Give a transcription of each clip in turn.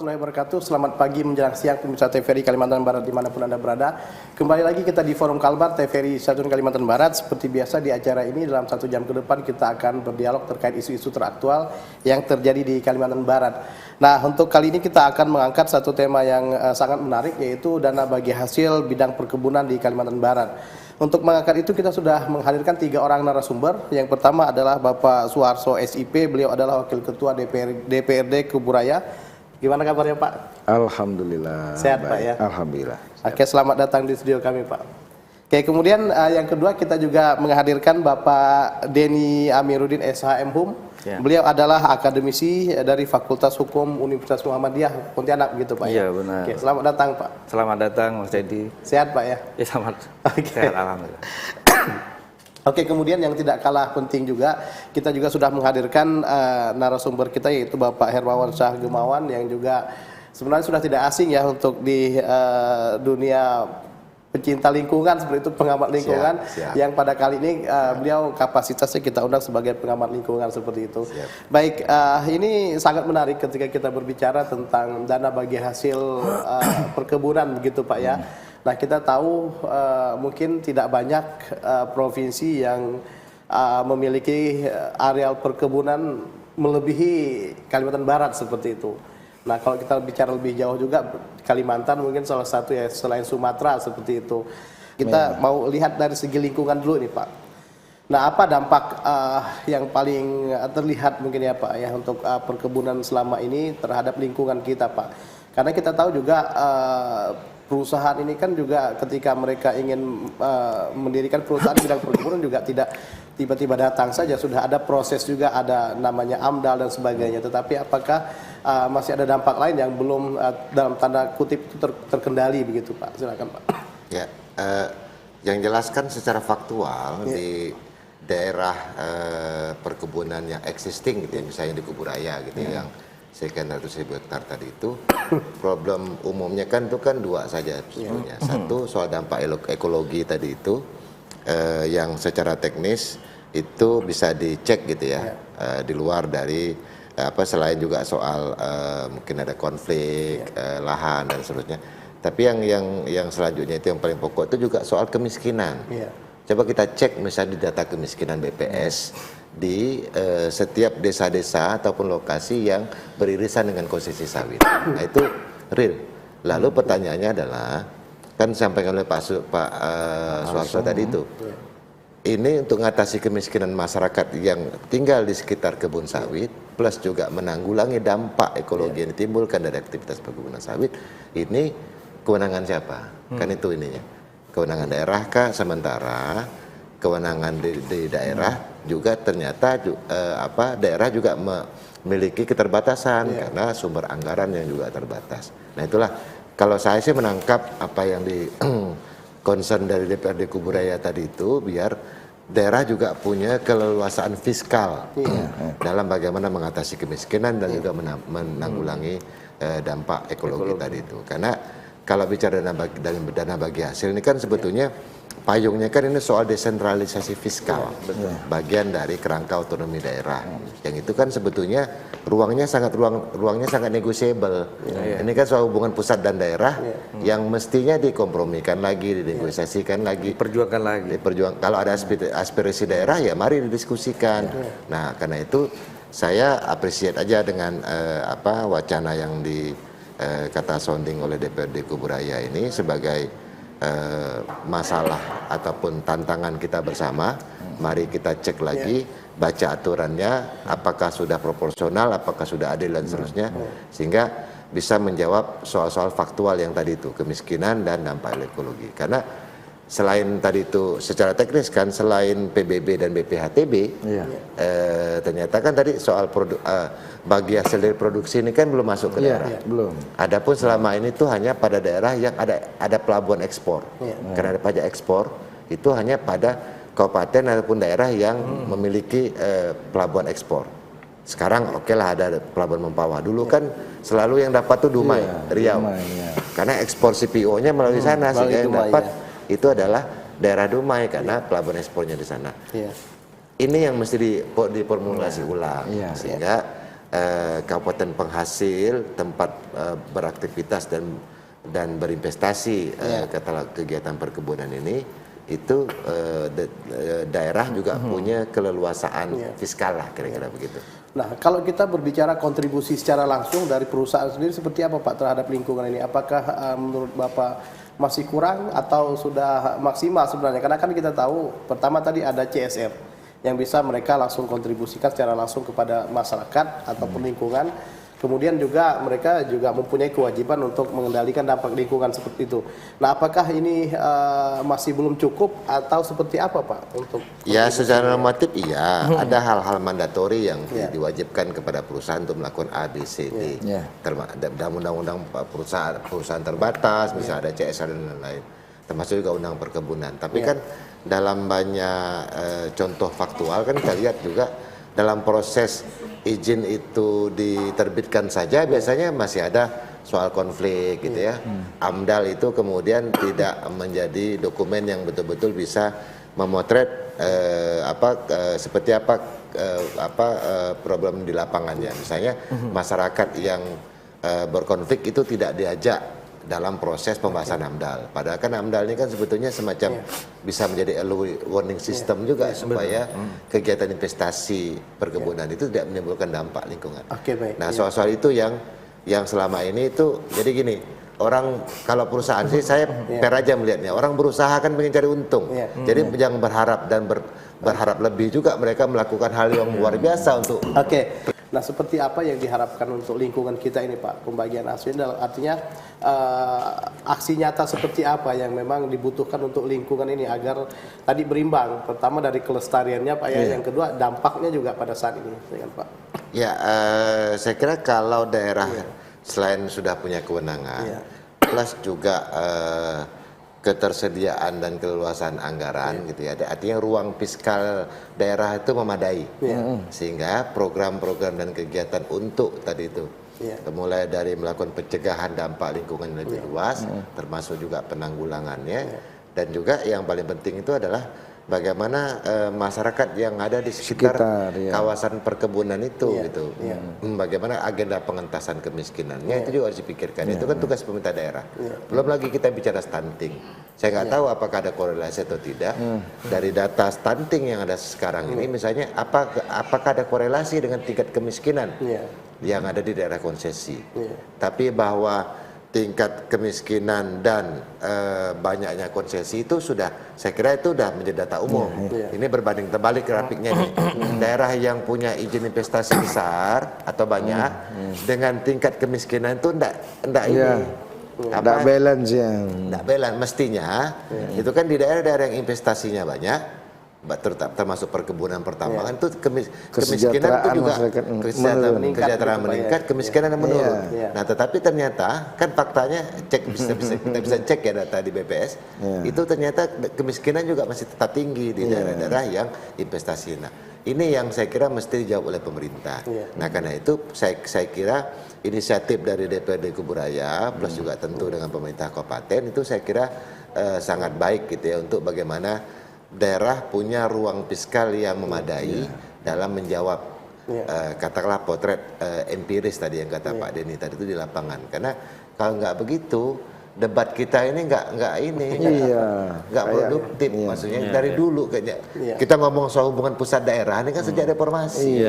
warahmatullahi wabarakatuh. Selamat pagi menjelang siang pemirsa TVRI Kalimantan Barat dimanapun Anda berada. Kembali lagi kita di Forum Kalbar TVRI Stasiun Kalimantan Barat. Seperti biasa di acara ini dalam 1 jam ke depan kita akan berdialog terkait isu-isu teraktual yang terjadi di Kalimantan Barat. Nah, untuk kali ini kita akan mengangkat satu tema yang sangat menarik, yaitu dana bagi hasil bidang perkebunan di Kalimantan Barat. Untuk mengangkat itu kita sudah menghadirkan 3 orang narasumber. Yang pertama adalah Bapak Suharso SIP, beliau adalah Wakil Ketua DPRD Kuburaya. Gimana kabarnya Pak? Alhamdulillah. Sehat baik. Pak ya? Alhamdulillah. Oke, selamat datang di studio kami Pak. Oke, kemudian yang kedua kita juga menghadirkan Bapak Denny Amiruddin SHM Hum. Ya. Beliau adalah akademisi dari Fakultas Hukum Universitas Muhammadiyah Pontianak gitu Pak. Iya ya? benar. Oke, selamat datang Pak. Selamat datang Mas Dedi. Sehat Pak ya? Ya selamat. Oke. Sehat alhamdulillah. Oke, kemudian yang tidak kalah penting juga, kita juga sudah menghadirkan narasumber kita, yaitu Bapak Hermawan Syah Gemawan, yang juga sebenarnya sudah tidak asing ya untuk di dunia pecinta lingkungan, seperti itu, pengamat lingkungan. Siap. Yang pada kali ini beliau kapasitasnya kita undang sebagai pengamat lingkungan seperti itu. Siap. Baik, ini sangat menarik ketika kita berbicara tentang dana bagi hasil perkebunan begitu Pak ya. Nah, kita tahu mungkin tidak banyak provinsi yang memiliki areal perkebunan melebihi Kalimantan Barat seperti itu. Nah, kalau kita bicara lebih jauh juga, Kalimantan mungkin salah satu ya selain Sumatera seperti itu. Kita mau lihat dari segi lingkungan dulu nih Pak. Nah, apa dampak yang paling terlihat mungkin ya Pak ya untuk perkebunan selama ini terhadap lingkungan kita Pak? Karena kita tahu juga perusahaan ini kan juga ketika mereka ingin mendirikan perusahaan bidang perkebunan juga tidak tiba-tiba datang saja, sudah ada proses juga, ada namanya AMDAL dan sebagainya. Tetapi apakah masih ada dampak lain yang belum dalam tanda kutip itu terkendali begitu Pak? Silakan Pak. Ya, yang jelaskan secara faktual di daerah perkebunan yang existing gitu ya, misalnya di Kuburaya gitu yang sekian ratus ribu hektar tadi itu, problem umumnya kan itu kan 2 saja sebetulnya. Satu soal dampak ekologi tadi itu, yang secara teknis itu bisa dicek gitu ya, di luar dari selain juga soal mungkin ada konflik lahan dan seterusnya. Tapi yang selanjutnya itu yang paling pokok itu juga soal kemiskinan. Coba kita cek misalnya di data kemiskinan BPS di setiap desa-desa ataupun lokasi yang beririsan dengan konsesi sawit. Nah, itu real. Lalu pertanyaannya adalah, kan disampaikan oleh Pak Suharso tadi itu, ini untuk mengatasi kemiskinan masyarakat yang tinggal di sekitar kebun sawit, plus juga menanggulangi dampak ekologi yang ditimbulkan dari aktivitas perkebunan sawit, ini kewenangan siapa? Kan itu ininya. Kewenangan daerah kah? Sementara kewenangan di daerah juga ternyata daerah juga memiliki keterbatasan karena sumber anggaran yang juga terbatas. Nah, itulah kalau saya sih menangkap apa yang di concern dari DPRD Kuburaya tadi itu, biar daerah juga punya keleluasaan fiskal dalam bagaimana mengatasi kemiskinan dan juga menanggulangi dampak ekologi tadi itu. Karena kalau bicara dana bagi hasil ini kan sebetulnya payungnya kan ini soal desentralisasi fiskal, bagian dari kerangka otonomi daerah. Yang itu kan sebetulnya ruangnya sangat negotiable. Ini kan soal hubungan pusat dan daerah yang mestinya dikompromikan lagi, dinegosiasikan lagi, Perjuangkan lagi. Kalau ada aspirasi daerah ya mari didiskusikan. Nah, karena itu saya appreciate aja dengan wacana yang kata sounding oleh DPRD Kuburaya ini sebagai masalah ataupun tantangan kita bersama. Mari kita cek lagi, baca aturannya, apakah sudah proporsional, apakah sudah adil dan seterusnya, sehingga bisa menjawab soal-soal faktual yang tadi itu, kemiskinan dan dampak ekologi. Karena selain tadi itu secara teknis kan, selain PBB dan BPHTB, ternyata kan tadi soal bagi hasil dari produksi ini kan belum masuk ke daerah. Belum. Adapun selama ini tuh hanya pada daerah yang ada pelabuhan ekspor. Karena ada pajak ekspor, itu hanya pada kabupaten ataupun daerah yang memiliki pelabuhan ekspor. Sekarang oke lah ada pelabuhan Mempawah. Dulu kan selalu yang dapat tuh Dumai, Riau. Karena ekspor CPO-nya melalui sana, sehingga yang dapat itu adalah daerah Dumai karena pelabuhan ekspornya di sana. Ini yang mesti diformulasi ulang, sehingga kabupaten penghasil tempat beraktivitas dan berinvestasi katakanlah kegiatan perkebunan ini, itu daerah juga punya keleluasaan fiskal lah kira-kira begitu. Nah, kalau kita berbicara kontribusi secara langsung dari perusahaan sendiri seperti apa Pak terhadap lingkungan ini? Apakah menurut Bapak masih kurang atau sudah maksimal sebenarnya? Karena kan kita tahu pertama tadi ada CSR yang bisa mereka langsung kontribusikan secara langsung kepada masyarakat atau lingkungan. Kemudian juga mereka juga mempunyai kewajiban untuk mengendalikan dampak lingkungan seperti itu. Nah, apakah ini masih belum cukup atau seperti apa Pak untuk? Ya, secara normatif iya, ada hal-hal mandatori yang diwajibkan kepada perusahaan untuk melakukan A, B, C, D. Dalam undang-undang perusahaan terbatas, misalnya ada CSR dan lain-lain. Termasuk juga undang perkebunan. Tapi kan dalam banyak contoh faktual kan kita lihat juga dalam proses izin itu diterbitkan saja biasanya masih ada soal konflik gitu ya. AMDAL itu kemudian tidak menjadi dokumen yang betul-betul bisa memotret seperti apa problem di lapangannya. Misalnya masyarakat yang berkonflik itu tidak diajak dalam proses pembahasan AMDAL. Padahal kan AMDAL ini kan sebetulnya semacam bisa menjadi early warning system juga supaya kegiatan investasi perkebunan itu tidak menimbulkan dampak lingkungan. Nah, soal-soal itu yang selama ini itu jadi gini, orang kalau perusahaan sih saya per aja melihatnya, orang berusaha kan ingin cari untung. Jadi jangan berharap dan berharap lebih juga mereka melakukan hal yang luar biasa untuk Nah, seperti apa yang diharapkan untuk lingkungan kita ini Pak? Pembagian hasil artinya aksi nyata seperti apa yang memang dibutuhkan untuk lingkungan ini agar tadi berimbang. Pertama dari kelestariannya Pak ya, yang kedua dampaknya juga pada saat ini, ya kan Pak? Ya, saya kira kalau daerah selain sudah punya kewenangan, plus juga ketersediaan dan keleluasan anggaran gitu ya. Artinya ruang fiskal daerah itu memadai. Sehingga program-program dan kegiatan untuk tadi itu mulai dari melakukan pencegahan dampak lingkungan yang lebih luas, termasuk juga penanggulangannya, dan juga yang paling penting itu adalah bagaimana masyarakat yang ada di sekitar kawasan perkebunan itu gitu. Bagaimana agenda pengentasan kemiskinannya itu juga harus dipikirkan. Itu kan tugas pemerintah daerah. Belum lagi kita bicara stunting. Saya nggak tahu apakah ada korelasi atau tidak dari data stunting yang ada sekarang ini. Misalnya apakah ada korelasi dengan tingkat kemiskinan yang ada di daerah konsesi. Tapi bahwa tingkat kemiskinan dan banyaknya konsesi itu sudah, saya kira itu sudah menjadi data umum. Ini berbanding terbalik grafiknya nih. Daerah yang punya izin investasi besar atau banyak dengan tingkat kemiskinan itu enggak balance ya. Enggak balance mestinya. Itu kan di daerah-daerah yang investasinya banyak, termasuk perkebunan pertambangan itu kemiskinan itu juga kesejahteraan meningkat, kemiskinan menurun. Nah, tetapi ternyata kan faktanya kita bisa cek ya data di BPS, itu ternyata kemiskinan juga masih tetap tinggi di daerah-daerah yang investasi. Nah, ini yang saya kira mesti dijawab oleh pemerintah. Nah, karena itu saya kira inisiatif dari DPRD Kuburaya plus juga tentu dengan pemerintah kabupaten itu saya kira sangat baik gitu ya untuk bagaimana daerah punya ruang fiskal yang memadai dalam menjawab katakanlah potret empiris tadi yang kata Pak Denny tadi itu di lapangan. Karena kalau nggak begitu debat kita ini nggak produktif. Maksudnya dari dulu kayaknya kita ngomong soal hubungan pusat daerah ini kan sejak reformasi.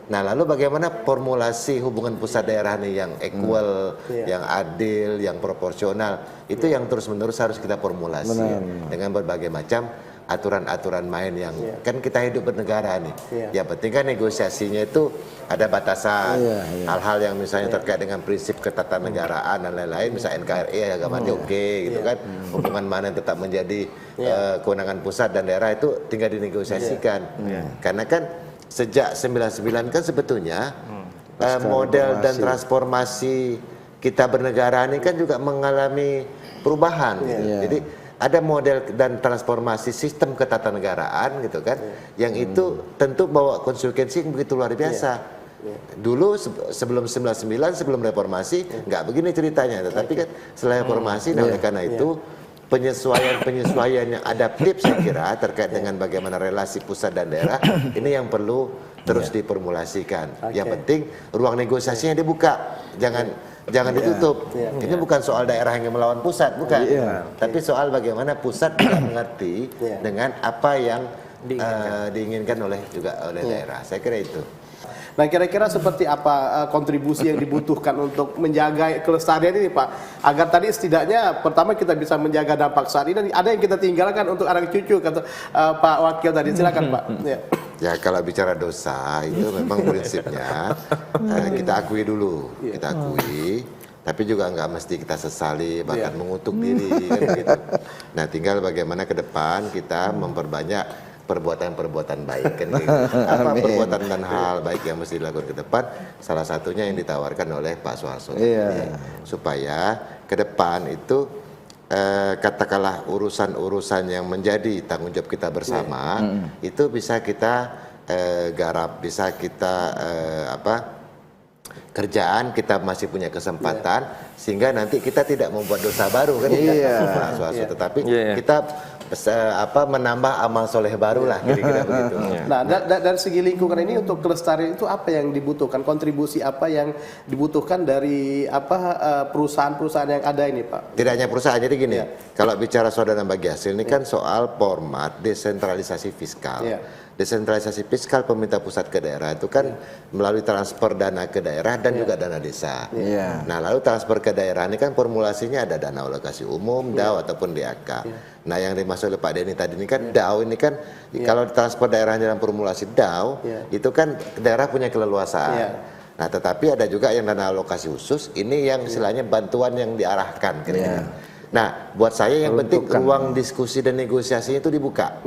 Nah, lalu bagaimana formulasi hubungan pusat daerah ini yang equal, yang adil, yang proporsional itu yang terus-menerus harus kita formulasi dengan berbagai macam aturan-aturan main yang kan kita hidup bernegara nih. Ya penting kan negosiasinya itu ada batasan. Hal-hal yang misalnya terkait dengan prinsip ketatanegaraan dan lain-lain, misalnya NKRI agama oke gitu kan. Hubungan mana yang tetap menjadi kewenangan pusat dan daerah itu tinggal dinegosiasikan. Karena kan sejak 99 kan sebetulnya model dan transformasi kita bernegara ini kan juga mengalami perubahan gitu. Jadi ada model dan transformasi sistem ketatanegaraan gitu kan, yang itu tentu bawa konsekuensi yang begitu luar biasa. Dulu sebelum 99, sebelum reformasi nggak begini ceritanya, tetapi kan setelah reformasi, nah oleh karena itu penyesuaian yang adaptif saya kira terkait dengan bagaimana relasi pusat dan daerah ini yang perlu terus diformulasikan. Yang penting ruang negosiasinya dibuka, jangan ditutup. Ini bukan soal daerah yang melawan pusat, bukan. Tapi soal bagaimana pusat juga mengerti dengan apa yang diinginkan oleh daerah. Saya kira itu. Nah, kira-kira seperti apa kontribusi yang dibutuhkan untuk menjaga kelestarian ini, Pak? Agar tadi setidaknya pertama kita bisa menjaga dampak saat ini, dan ada yang kita tinggalkan untuk anak cucu, kata Pak Wakil tadi. Silakan, Pak. Ya, kalau bicara dosa itu memang prinsipnya kita akui dulu, kita akui. Tapi juga nggak mesti kita sesali, bahkan mengutuk diri, kan begitu. Nah, tinggal bagaimana ke depan kita memperbanyak perbuatan-perbuatan baik, kan gitu. Apa perbuatan dan hal baik yang mesti dilakukan ke depan, salah satunya yang ditawarkan oleh Pak Soeharto, supaya ke depan itu katakanlah urusan-urusan yang menjadi tanggung jawab kita bersama itu bisa kita garap, bisa kita kerjaan kita masih punya kesempatan sehingga nanti kita tidak membuat dosa baru, kan Pak Soeharto, tetapi kita menambah amal soleh baru lah, kira-kira begitu. Nah, dari segi lingkungan ini untuk kelestarian itu apa yang dibutuhkan? Kontribusi apa yang dibutuhkan dari perusahaan-perusahaan yang ada ini, Pak? Tidak hanya perusahaan, jadi gini, kalau bicara soal dana bagi hasil ini kan soal format desentralisasi fiskal. Desentralisasi fiskal pemerintah pusat ke daerah itu kan melalui transfer dana ke daerah dan juga dana desa. Nah, lalu transfer ke daerah ini kan formulasinya ada dana alokasi umum, DAO ataupun DAK. Nah, yang dimaksud oleh Pak Denny tadi ini kan DAO ini kan kalau transfer daerah dalam formulasi DAO itu kan daerah punya keleluasaan. Nah, tetapi ada juga yang dana alokasi khusus, ini yang istilahnya bantuan yang diarahkan kira-kira. Nah, buat saya yang penting ruang diskusi dan negosiasi itu dibuka.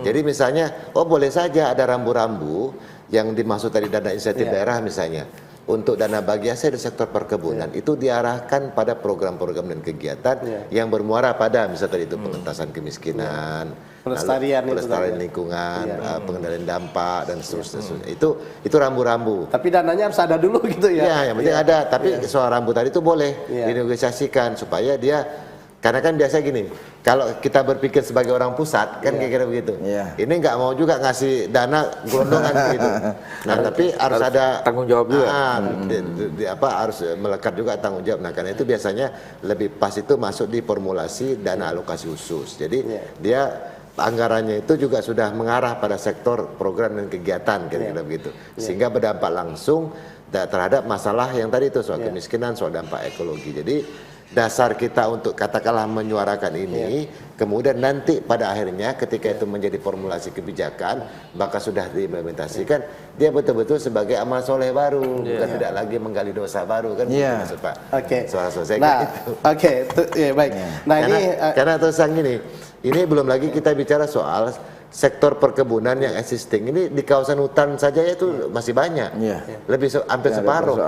Jadi misalnya, boleh saja ada rambu-rambu yang dimaksud tadi dana insentif daerah misalnya. Untuk dana bagi hasil di sektor perkebunan itu diarahkan pada program-program dan kegiatan yang bermuara pada misalnya tadi itu pengentasan kemiskinan, pelestarian lingkungan, pengendalian dampak dan seterusnya. Itu rambu-rambu. Tapi dananya harus ada dulu gitu ya. Ya, yang penting ada. Tapi soal rambu tadi itu boleh dinegosiasikan supaya dia. Karena kan biasa gini, kalau kita berpikir sebagai orang pusat, kan kira-kira begitu. Ini nggak mau juga ngasih dana gelondongan gitu. Nah, tapi harus ada tanggung jawab juga. Harus melekat juga tanggung jawab. Nah, karena itu biasanya lebih pas itu masuk di formulasi dana alokasi khusus. Jadi dia anggarannya itu juga sudah mengarah pada sektor program dan kegiatan, kira-kira begitu. Sehingga berdampak langsung terhadap masalah yang tadi itu soal kemiskinan, soal dampak ekologi. Jadi dasar kita untuk katakanlah menyuarakan ini, kemudian nanti pada akhirnya ketika itu menjadi formulasi kebijakan, maka sudah diimplementasikan, dia betul-betul sebagai amal soleh baru, bukan tidak lagi menggali dosa baru, kan begitu maksud Pak. Baik. Nah, karena terus gini, ini belum lagi kita bicara soal sektor perkebunan yang existing ini di kawasan hutan saja itu masih banyak, lebih hampir separuh.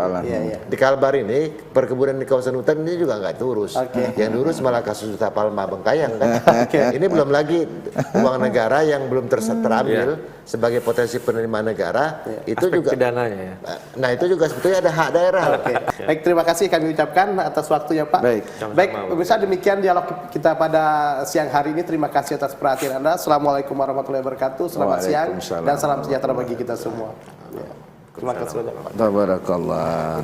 Di Kalbar ini perkebunan di kawasan hutan ini juga nggak diurus. Yang diurus malah kasus Duta Palma Bengkayang kan. Ini belum lagi uang negara yang belum terambil sebagai potensi penerimaan negara, itu aspek juga pidananya. Nah, itu juga sebetulnya ada hak daerah. Baik, terima kasih kami ucapkan atas waktunya, Pak. Baik, pemirsa, demikian dialog kita pada siang hari ini. Terima kasih atas perhatian Anda. Assalamualaikum warahmatullahi wabarakatuh. Selamat siang dan salam sejahtera bagi kita semua. Terima kasih banyak, Pak. Tabarakallah.